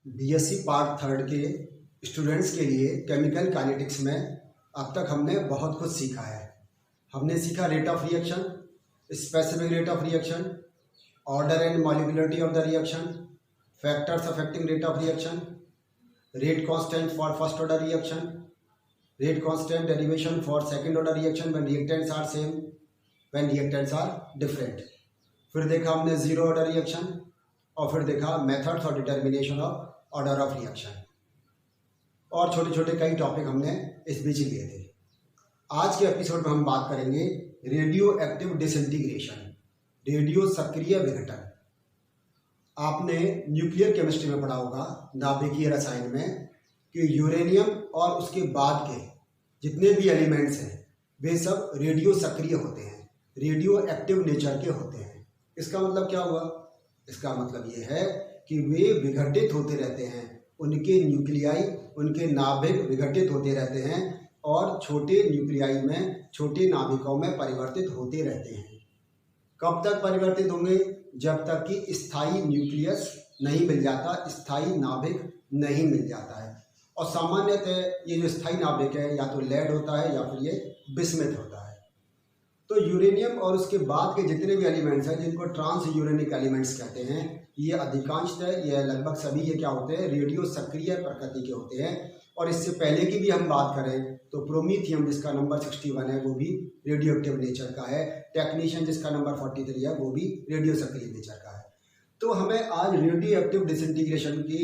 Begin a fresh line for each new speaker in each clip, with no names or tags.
BSc part third के students के लिए केमिकल काइनेटिक्स में अब तक हमने बहुत कुछ सीखा है। हमने सीखा rate of reaction, specific rate of reaction, order and molecularity of the reaction, factors affecting rate of reaction, rate constant for first order reaction, rate constant derivation for second order reaction when reactants are same, when reactants are different. फिर देखा हमने zero order reaction और फिर देखा methods और determination of order of reaction और छोटे छोटे कई टॉपिक हमने इस बीच लिए थे। आज के एपिसोड में हम बात करेंगे रेडियो एक्टिव डिसइंटीग्रेशन, रेडियो सक्रिय विघटन। आपने न्यूक्लियर केमिस्ट्री में पढ़ा होगा, नाभिकीय रसायन में, कि यूरेनियम और उसके बाद के जितने भी एलिमेंट्स हैं वे सब रेडियो सक्रिय होते हैं, रेडियो एक्टिव नेचर के होते हैं। इसका मतलब क्या हुआ? इसका मतलब ये है कि वे विघटित होते रहते हैं, उनके न्यूक्लियाई, उनके नाभिक विघटित होते रहते हैं और छोटे न्यूक्लियाई में, छोटे नाभिकों में परिवर्तित होते रहते हैं। कब तक परिवर्तित होंगे? जब तक कि स्थायी न्यूक्लियस नहीं मिल जाता, स्थायी नाभिक नहीं मिल जाता है। और सामान्यतः ये जो स्थायी नाभिक है या तो लेड होता है या फिर ये बिस्मथ होता है। तो यूरेनियम और उसके बाद के जितने भी एलिमेंट्स हैं जिनको ट्रांस यूरेनिक एलिमेंट्स कहते हैं, ये अधिकांशतः, ये लगभग सभी ये क्या होते हैं? रेडियो सक्रिय प्रकृति के होते हैं। और इससे पहले की भी हम बात करें तो प्रोमीथियम जिसका नंबर 61 है वो भी रेडियो एक्टिव नेचर का है, टेक्नीशियन जिसका नंबर 43 है वो भी रेडियो सक्रिय नेचर का है। तो हमें आज रेडियो एक्टिव डिसइंटीग्रेशन की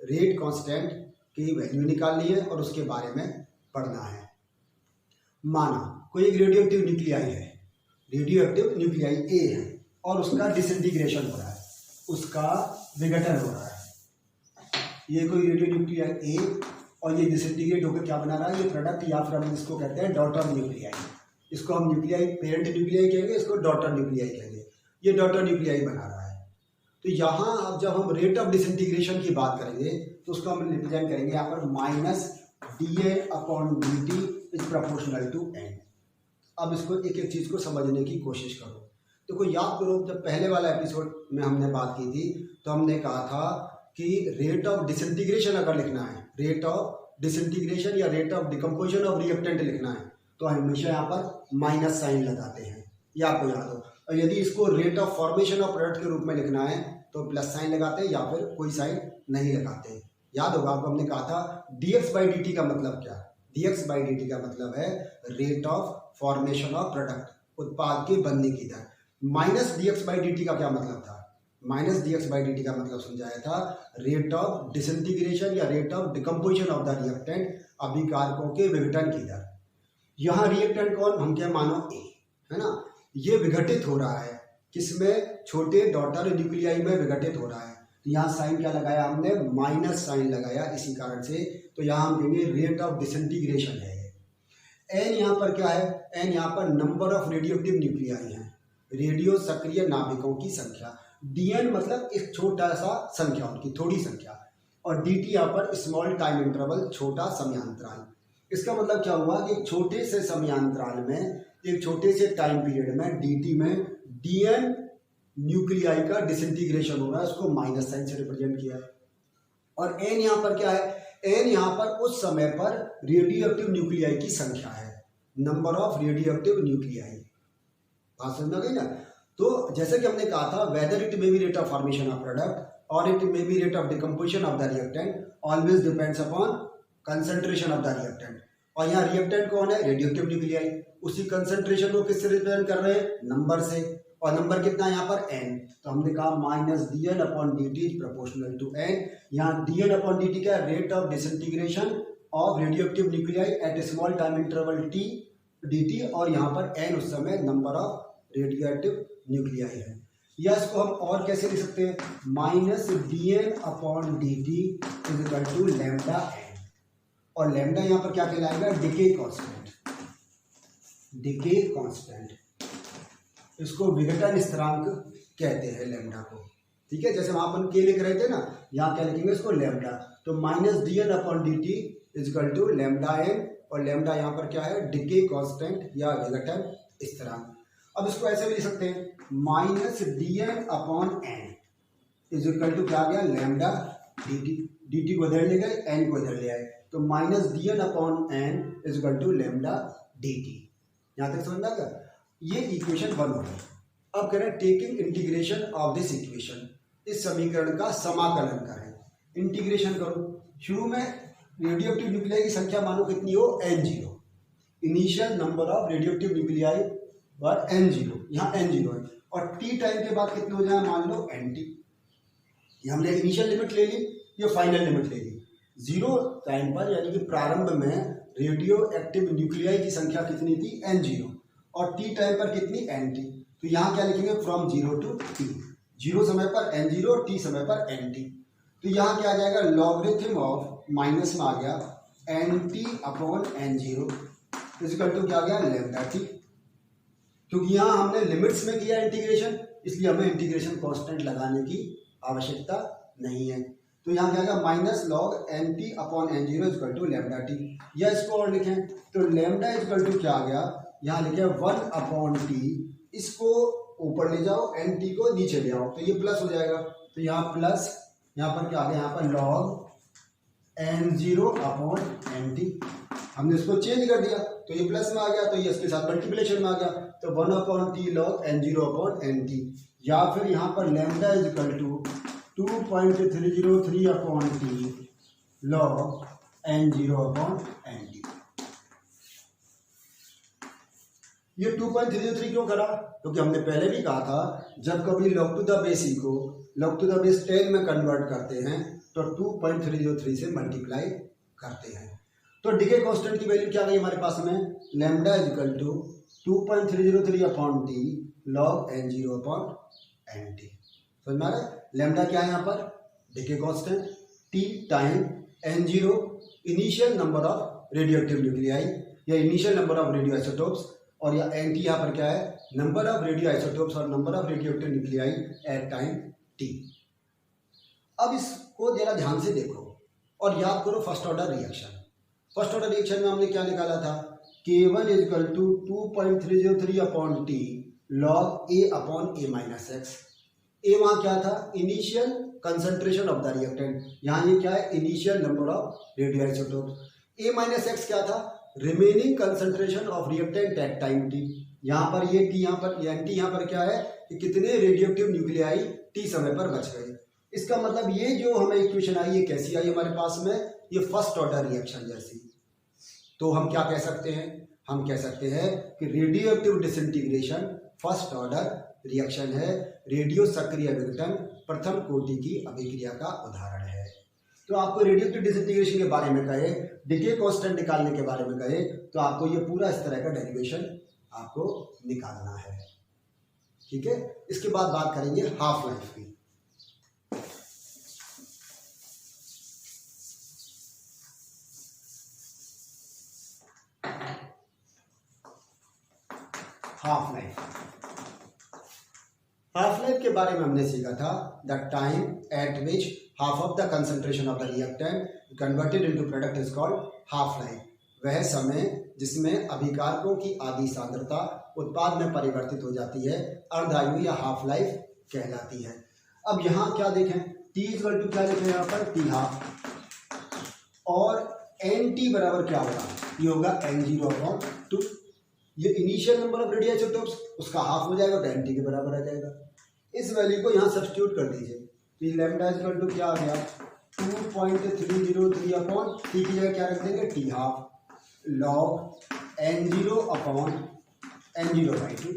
रेट कांस्टेंट की वैल्यू निकालनी है और उसके बारे में पढ़ना है। माना कोई एक रेडियो एक्टिव न्यूक्लियाई है, रेडियो एक्टिव न्यूक्लियाई ए है और उसका डिसइंटीग्रेशन हो रहा है, उसका विघटन हो रहा है। ये कोई रेडियो न्यूक्लियाई ए और ये डिसइंटीग्रेट होकर क्या बना रहा है? ये प्रोडक्ट, या फिर हम इसको कहते हैं डॉटर न्यूक्लियाई। इसको हम न्यूक्लियाई, पेरेंट न्यूक्लियाई कहेंगे, इसको डॉटर न्यूक्लियाई कहेंगे। ये डॉटर न्यूक्लियाई बना रहा है। तो यहाँ अब जब हम रेट ऑफ डिसइंटीग्रेशन की बात करेंगे तो उसको हम रिप्रेजेंट करेंगे यहाँ पर minus dN/dt is proportional to n। अब इसको एक एक चीज़ को समझने की कोशिश करो। देखो याद करो, जब पहले वाला एपिसोड में हमने बात की थी तो हमने कहा था कि रेट ऑफ डिसइंटीग्रेशन अगर लिखना है, रेट ऑफ डिसइंटीग्रेशन या rate of decomposition of reactant लिखना है तो हमेशा यहाँ पर माइनस साइन लगाते हैं, ये आपको याद हो। और यदि इसको rate of formation of product के रूप में लिखना है तो प्लस साइन लगाते हैं या फिर कोई साइन नहीं लगाते। याद होगा आपको, हमने कहा था dx/dt का मतलब क्या? dx/dt का मतलब है rate of formation of product, उत्पाद के बनने की दर। माइनस dx/dt का क्या मतलब था? माइनस dx/dt का मतलब समझाया था रेट ऑफ डिसइंटीग्रेशन या rate of decomposition of the reactant, अभिकारकों के विघटन की दर। यहाँ रिएक्टेंट कौन? हम क्या मानो ए, है ना। ये विघटित हो रहा है किसमें? छोटे डॉटर न्यूक्लियाई में विघटित हो रहा है। तो यहाँ साइन क्या लगाया हमने? माइनस साइन लगाया, इसी कारण से। तो यहाँ हम कहेंगे रेट ऑफ डिसइंटीग्रेशन है। एन यहाँ पर क्या है? एन यहाँ पर number of radio active nuclei है, रेडियो सक्रिय नाभिकों की संख्या। डीएन मतलब एक छोटा सा संख्या, उनकी थोड़ी संख्या, और dt यहाँ पर स्मॉल टाइम इंटरवल, छोटा समयांतराल। इसका मतलब क्या हुआ कि एक छोटे से समयांतराल में, एक छोटे से टाइम पीरियड में dt में dn न्यूक्लियाई का डिसइंटीग्रेशन हो रहा है, उसको माइनस साइन से रिप्रेजेंट किया है। और n यहाँ पर क्या है? n यहाँ पर उस समय पर रेडियो एक्टिव न्यूक्लियाई की संख्या है, number of radio active nuclei. बात समझ गई ना। तो जैसे कि हमने कहा था, whether it may be rate of formation of product और it may be rate of decomposition of the reactant, always depends upon concentration of the reactant. और यहाँ रिएक्टेंट कौन है? Radio active nuclei. उसी कंसंट्रेशन को किससे रिप्रेजेंट कर रहे हैं? नंबर से। और नंबर कितना है यहाँ पर? n। तो हमने कहा minus dN/dt is proportional to n। यहाँ dN/dt क्या है? Rate of disintegration of radio active nuclei at small time interval t dt, और यहाँ पर n उस समय number of radio active nuclei है। या इसको हम और कैसे लिख सकते हैं? Minus dN/dt is equal to lambda n। और लैम्डा यहाँ पर क्या कहलाएगा? Decay constant. डिके कांस्टेंट, इसको विघटन स्थिरांक कहते हैं लैम्डा को। ठीक है, जैसे वहां अपन के लिख रहे थे ना, यहाँ क्या लिखेंगे? इसको लैम्डा। तो minus dN/dt is equal to lambda n, और लैम्डा यहाँ पर क्या है? डिके कांस्टेंट या विघटन स्थिरांक। अब इसको ऐसे भी लिख सकते हैं, minus dN/n is equal to क्या आ गया? लैम्डा डी टी को इधर ले गए, एन को इधर ले आए, तो minus D N upon N is equal to lambda D T. यहाँ तक समझ में आ गया? ये इक्वेशन 1 हो गई। अब कह रहे हैं taking integration of this equation, इस समीकरण का समाकलन करें। इंटीग्रेशन करो, शुरू में रेडियोएक्टिव न्यूक्लियाई की संख्या मानो कितनी हो, n0। Initial number of radioactive nuclei were n0, यहाँ n0 है, और t टाइम के बाद कितने हो जाए, मान लो nt। ये हमने इनिशियल लिमिट ले ली, ये फाइनल लिमिट ले ली। 0 टाइम पर यानी कि प्रारंभ में रेडियो एक्टिव न्यूक्लियाई की संख्या कितनी थी, n0, और t टाइम पर कितनी, nt। तो यहाँ क्या लिखेंगे, फ्रॉम 0 टू t, 0 समय पर n0, t समय पर nt। तो यहाँ क्या आ जाएगा, लॉगरिथम ऑफ, माइनस में आ गया nt upon n0 equal to क्या आ गया, लेमडा टी। क्योंकि यहाँ हमने लिमिट्स में किया इंटीग्रेशन, इसलिए हमें इंटीग्रेशन कांस्टेंट लगाने की आवश्यकता नहीं है। तो यहाँ क्या आएगा, minus log nt upon n0 equal to lambda T. या इसको और लिखें तो लेमडा इक्वल टू क्या आ गया, यहाँ लिखे 1 अपॉन टी, इसको ऊपर ले जाओ, nt को नीचे ले आओ, तो ये प्लस हो जाएगा। तो यहाँ प्लस, यहाँ पर क्या आ गया, यहाँ पर लॉग n0 अपॉन nt, हमने इसको चेंज कर दिया तो ये प्लस में आ गया, तो ये इसके साथ मल्टीप्लिकेशन में आ गया, तो 1 upon T log n0 upon nt। या फिर यहाँ पर lambda is equal to 2.303 upon T log n0 upon nt। ये 2.303 क्यों करा, क्योंकि हमने पहले भी कहा था जब कभी लॉग टू द बेस ई को लॉग टू द बेस 10 में कन्वर्ट करते हैं तो 2.303 से मल्टीप्लाई करते हैं। तो डिके कांस्टेंट की वैल्यू क्या गई हमारे पास में, lambda is equal to 2.303 upon T log n0 upon nt। समझ में आ रहा है? लैम्डा क्या है यहाँ पर, decay constant, t time n0 initial number of radioactive nuclei या initial number of radio isotopes, और या nt यहाँ पर क्या है, नंबर ऑफ रेडियो आइसोटोप्स और number of radioactive nuclei at time t। अब इसको जरा ध्यान से देखो और याद करो first order reaction. First order reaction में हमने क्या निकाला था, K1 is equal to 2.303 upon T log a upon a minus X. A वहाँ क्या था, initial concentration of the reactant, यहाँ ये क्या है, initial number of radio isotopes. a minus X क्या था, remaining concentration of reactant at time t। यहाँ पर ये t, यहाँ पर nt, यहाँ पर क्या है कि कितने रेडियोएक्टिव न्यूक्लियाई t समय पर बच गए। इसका मतलब ये जो हमें इक्वेशन आई, ये कैसी आई हमारे पास में, ये फर्स्ट ऑर्डर रिएक्शन जैसी। तो हम क्या कह सकते हैं, हम कह सकते हैं कि radioactive disintegration first order reaction है, रेडियो सक्रिय विघटन प्रथम कोटि की अभिक्रिया का उदाहरण है। तो आपको रेडियोएक्टिव डिसइंटीग्रेशन के बारे में कहे, डिके कांस्टेंट निकालने के बारे में कहे, तो आपको ये पूरा इस तरह का डेरिवेशन आपको निकालना है। ठीक है, इसके बाद बात करेंगे हाफ लाइफ की। हाफ लाइफ, हाफ लाइफ के बारे में हमने सीखा था the time eight which half of the concentration of the reactant converted into product is called half life. वह समय जिसमें अभिकारकों की आधी सांद्रता उत्पाद में परिवर्तित हो जाती है अर्धायु या हाफ लाइफ कहलाती है। अब यहाँ क्या देखें, टी इक्वल टू क्या लिखें यहाँ पर, टी हाफ, और एन टी बराबर क्या होगा, ये होगा n0 अपॉन 2। ये initial number of radio isotopes, उसका हाफ हो जाएगा तो nt के बराबर आ जाएगा। इस वैल्यू को यहाँ सब्स्टिट्यूट कर दीजिए, तो लैम्डा इक्वल टू क्या आ गया, 2.303 अपॉन टी की जगह क्या रख देंगे, T half log n0 upon n0/2।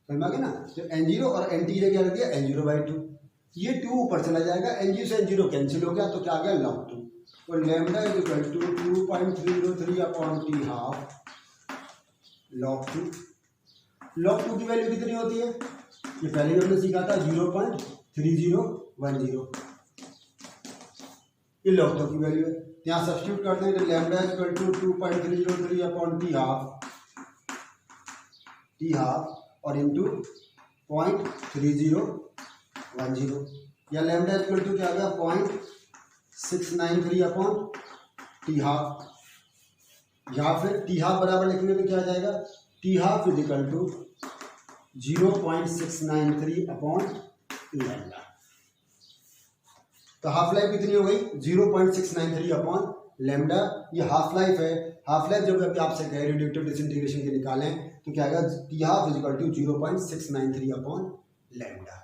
समझ में आ गया ना, तो n0 और nt की जगह क्या रख दिया, n0/2। ये 2 ऊपर चला जाएगा, n0 से n0 कैंसिल हो गया, तो क्या आ गया log 2। तो lambda equal to 2.303 upon T half log 2। log 2 की वैल्यू कितनी होती है, ये पहले भी हमने सीखा था 0.3010। ये log 2 की वैल्यू है, यहाँ सब्स्टिट्यूट करते हैं तो lambda equal to 2.303 upon T half और इंटू 0.3010, या लैम्डा इक्वल टू क्या आ गया 0.693 अपॉन टी हाफ, या फिर टी हाफ बराबर लिखेंगे तो क्या आ जाएगा, T half is equal to 0.693 upon lambda. तो हाफ लाइफ कितनी हो गई 0.693 अपॉन लैम्डा। ये हाफ लाइफ है। हाफ लाइफ जब अभी आपसे कहे रेडियोएक्टिव डिसइंटीग्रेशन के निकालें तो क्या आएगा, T half = 0.693 अपॉन लैम्डा।